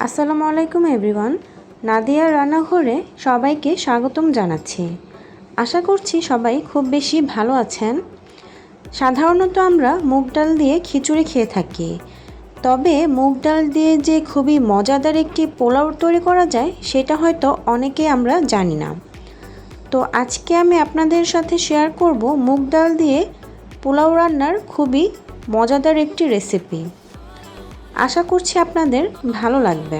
আসসালামু আলাইকুম এভরিওয়ান। নাদিয়ার রান্নাঘরে সবাইকে স্বাগতম জানাচ্ছি। আশা করছি সবাই খুব বেশি ভালো আছেন। সাধারণত আমরা মুগ ডাল দিয়ে খিচুড়ি খেয়ে থাকি, তবে মুগ ডাল দিয়ে যে খুবই মজাদার একটি পোলাও তৈরি করা যায় সেটা হয়তো অনেকে আমরা জানি না। তো আজকে আমি আপনাদের সাথে শেয়ার করব মুগ ডাল দিয়ে পোলাও রান্নার খুবই মজাদার একটি রেসিপি। আশা করছি আপনাদের ভালো লাগবে।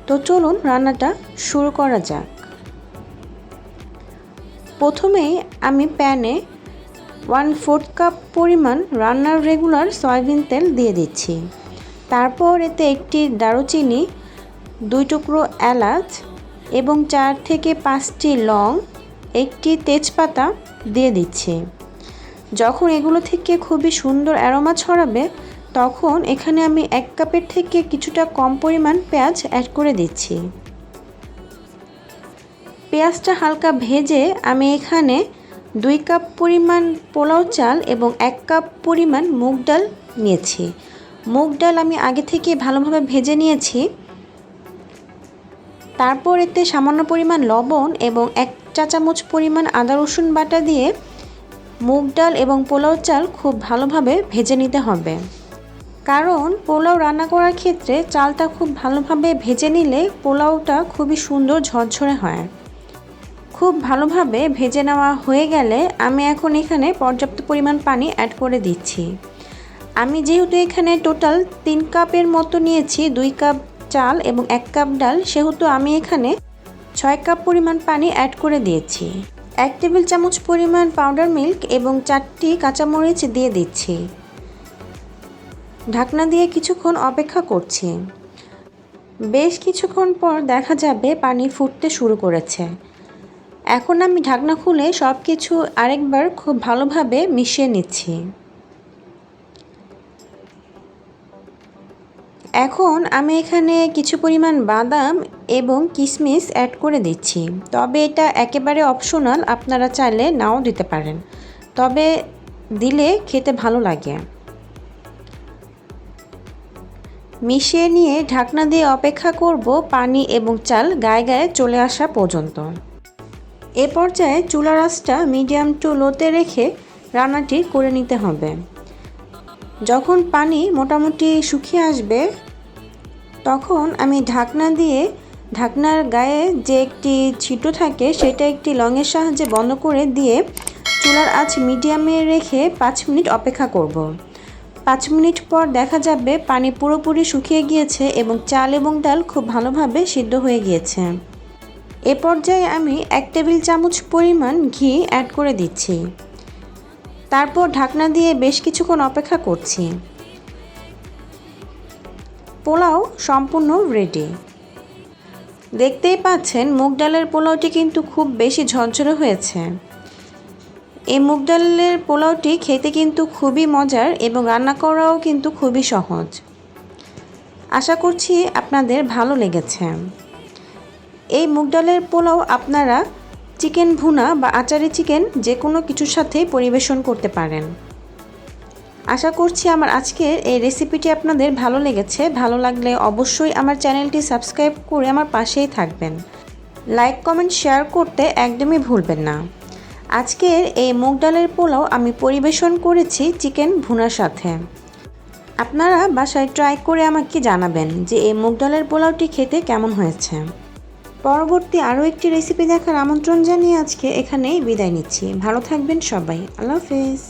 তো চলুন রান্নাটা শুরু করা যাক। প্রথমেই আমি প্যানে 1/4 কাপ পরিমাণ রান্নার রেগুলার সয়াবিন তেল দিয়ে দিচ্ছি। তারপর এতে একটি দারুচিনি, 2 টুকরো এলাচ এবং 4 থেকে 5টি লং, একটি তেজপাতা দিয়ে দিচ্ছি। যখন এগুলো থেকে খুবই সুন্দর অ্যারোমা ছড়াবে তখন এখানে আমি 1 কাপের থেকে কিছুটা কম পরিমাণ পেঁয়াজ অ্যাড করে দিচ্ছি। পেঁয়াজটা হালকা ভেজে আমি এখানে 2 কাপ পরিমাণ পোলাও চাল এবং 1 কাপ পরিমাণ মুগ ডাল নিয়েছি। মুগ ডাল আমি আগে থেকে ভালোভাবে ভেজে নিয়েছি। তারপর এতে সামান্য পরিমাণ লবণ এবং 1 চা চামচ পরিমাণ আদা রসুন বাটা দিয়ে মুগ ডাল এবং পোলাও চাল খুব ভালোভাবে ভেজে নিতে হবে। কারণ পোলাও রান্না করার ক্ষেত্রে চালটা খুব ভালোভাবে ভেজে নিলে পোলাওটা খুবই সুন্দর ঝরঝরে হয়। খুব ভালোভাবে ভেজে নেওয়া হয়ে গেলে আমি এখন এখানে পর্যাপ্ত পরিমাণ পানি অ্যাড করে দিচ্ছি। আমি যেহেতু এখানে টোটাল 3 কাপের মতো নিয়েছি, 2 কাপ চাল এবং 1 কাপ ডাল, সেহেতু আমি এখানে 6 কাপ পরিমাণ পানি অ্যাড করে দিয়েছি। 1 টেবিল চামচ পরিমাণ পাউডার মিল্ক এবং 4টি কাঁচামরিচ দিয়ে দিচ্ছি। ঢাকনা দিয়ে কিছুক্ষণ অপেক্ষা করছি। বেশ কিছুক্ষণ পর দেখা যাবে পানি ফুটতে শুরু করেছে। এখন আমি ঢাকনা খুলে সব কিছু আরেকবার খুব ভালোভাবে মিশিয়ে নিচ্ছি। এখন আমি এখানে কিছু পরিমাণ বাদাম এবং কিশমিশ অ্যাড করে দিচ্ছি, তবে এটা একেবারে অপশনাল, আপনারা চাইলে নাও দিতে পারেন, তবে দিলে খেতে ভালো লাগে। মিশিয়ে নিয়ে ঢাকনা দিয়ে অপেক্ষা করব পানি এবং চাল গায়ে গায়ে চলে আসা পর্যন্ত। এ পর্যায়ে চুলার আঁচটা মিডিয়াম টু লোতে রেখে রান্নাটি করে নিতে হবে। যখন পানি মোটামুটি শুকিয়ে আসবে তখন আমি ঢাকনা দিয়ে ঢাকনার গায়ে যে একটি ছিদ্র থাকে সেটা একটি লংয়ের সাহায্যে বন্ধ করে দিয়ে চুলার আঁচ মিডিয়ামে রেখে 5 মিনিট অপেক্ষা করব। 5 মিনিট পর দেখা যাবে পানি পুরোপুরি শুকিয়ে গিয়েছে এবং চাল এবং ডাল খুব ভালোভাবে সিদ্ধ হয়ে গিয়েছে। এ পর্যায়ে আমি 1 টেবিল চামচ পরিমাণ ঘি অ্যাড করে দিচ্ছি। তারপর ঢাকনা দিয়ে বেশ কিছুক্ষণ অপেক্ষা করছি। পোলাও সম্পূর্ণ রেডি। দেখতেই পাচ্ছেন মুগ ডালের পোলাওটি কিন্তু খুব বেশি ঝরঝরে হয়েছে। এই মুগ ডালের পোলাওটি খেতে কিন্তু খুবই মজার এবং রান্না করাও কিন্তু খুবই সহজ। আশা করছি আপনাদের ভালো লেগেছে। এই মুগ ডালের পোলাও আপনারা চিকেন ভুনা বা আচারি চিকেন যে কোনো কিছুর সাথেই পরিবেশন করতে পারেন। আশা করছি আমার আজকের এই রেসিপিটি আপনাদের ভালো লেগেছে। ভালো লাগলে অবশ্যই আমার চ্যানেলটি সাবস্ক্রাইব করে আমার পাশেই থাকবেন। লাইক, কমেন্ট, শেয়ার করতে একদমই ভুলবেন না। আজকের এই মুগ ডালের পোলাও আমি পরিবেশন করেছি চিকেন ভুনার সাথে। আপনারা বাসায় ট্রাই করে আমাকে জানাবেন যে এই মুগ ডালের পোলাওটি খেতে কেমন হয়েছে। পরবর্তী আরও একটি রেসিপি দেখার আমন্ত্রণ জানিয়ে আজকে এখানেই বিদায় নিচ্ছি। ভালো থাকবেন সবাই। আল্লাহ হাফেজ।